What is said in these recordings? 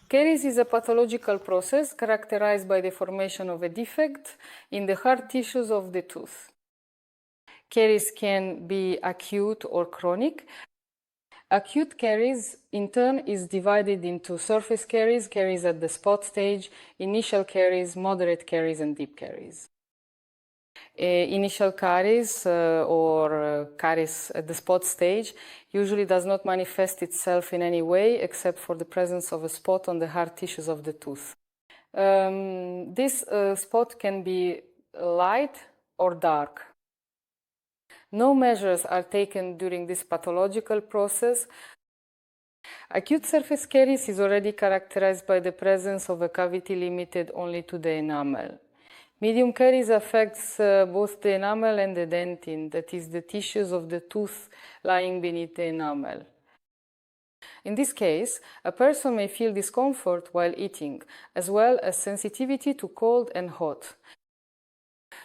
Caries is a pathological process characterized by the formation of a defect in the hard tissues of the tooth. Caries can be acute or chronic. Acute caries, in turn, is divided into surface caries, caries at the spot stage, initial caries, moderate caries, and deep caries. Initial caries or caries at the spot stage usually does not manifest itself in any way except for the presence of a spot on the hard tissues of the tooth. This spot can be light or dark. No measures are taken during this pathological process. Acute surface caries is already characterized by the presence of a cavity limited only to the enamel. Medium caries affects both the enamel and the dentin, that is, the tissues of the tooth lying beneath the enamel. In this case, a person may feel discomfort while eating, as well as sensitivity to cold and hot.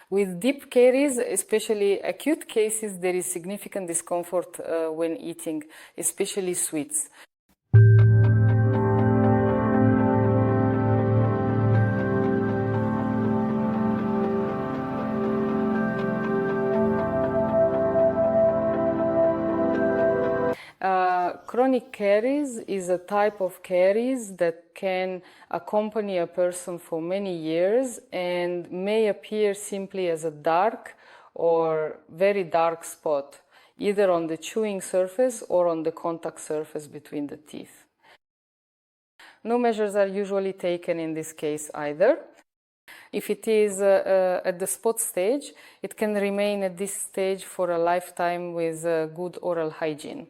With deep caries, especially acute cases, there is significant discomfort when eating, especially sweets. Chronic caries is a type of caries that can accompany a person for many years and may appear simply as a dark or very dark spot, either on the chewing surface or on the contact surface between the teeth. No measures are usually taken in this case either. If it is at the spot stage, it can remain at this stage for a lifetime with good oral hygiene.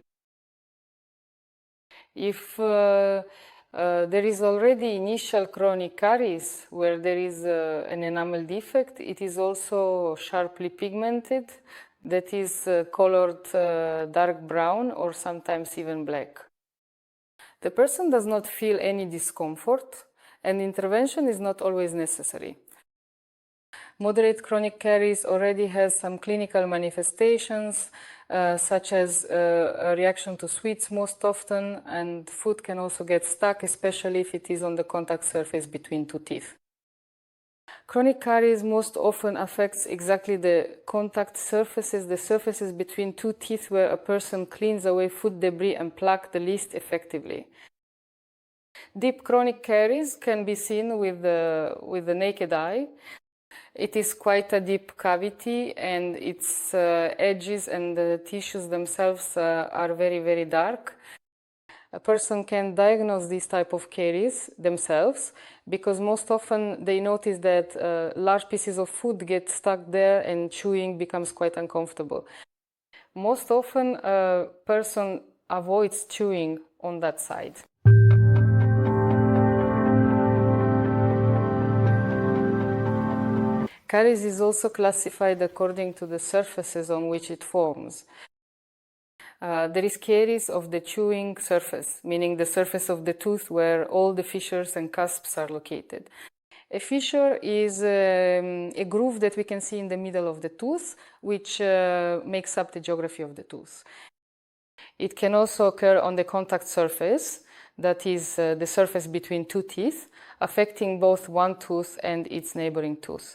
If there is already initial chronic caries where there is an enamel defect, it is also sharply pigmented, that is colored dark brown or sometimes even black. The person does not feel any discomfort, and intervention is not always necessary. Moderate chronic caries already has some clinical manifestations, such as a reaction to sweets most often, and food can also get stuck, especially if it is on the contact surface between two teeth. Chronic caries most often affects exactly the contact surfaces, the surfaces between two teeth where a person cleans away food debris and plaque the least effectively. Deep chronic caries can be seen with the naked eye. It is quite a deep cavity, and its edges and the tissues themselves are very, very dark. A person can diagnose this type of caries themselves because most often they notice that large pieces of food get stuck there and chewing becomes quite uncomfortable. Most often a person avoids chewing on that side. Caries is also classified according to the surfaces on which it forms. There is caries of the chewing surface, meaning the surface of the tooth where all the fissures and cusps are located. A fissure is a groove that we can see in the middle of the tooth, which makes up the geography of the tooth. It can also occur on the contact surface, that is the surface between two teeth, affecting both one tooth and its neighboring tooth.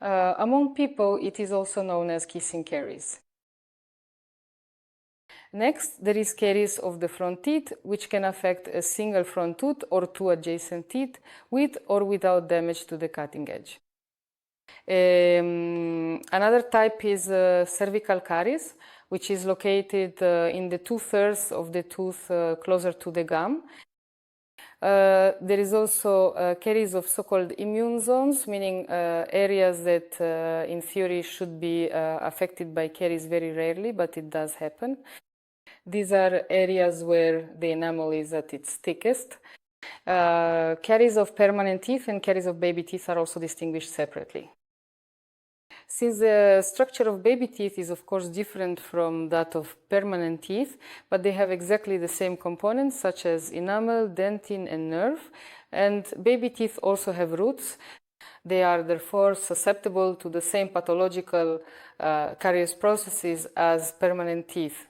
Among people, it is also known as kissing caries. Next, there is caries of the front teeth, which can affect a single front tooth or two adjacent teeth with or without damage to the cutting edge. Another type is cervical caries, which is located in the 2/3 of the tooth closer to the gum. There is also caries of so-called immune zones, meaning areas that in theory should be affected by caries very rarely, but it does happen. These are areas where the enamel is at its thickest. Caries of permanent teeth and caries of baby teeth are also distinguished separately. Since the structure of baby teeth is of course different from that of permanent teeth, but they have exactly the same components such as enamel, dentin, and nerve, and baby teeth also have roots. They are therefore susceptible to the same pathological carious processes as permanent teeth.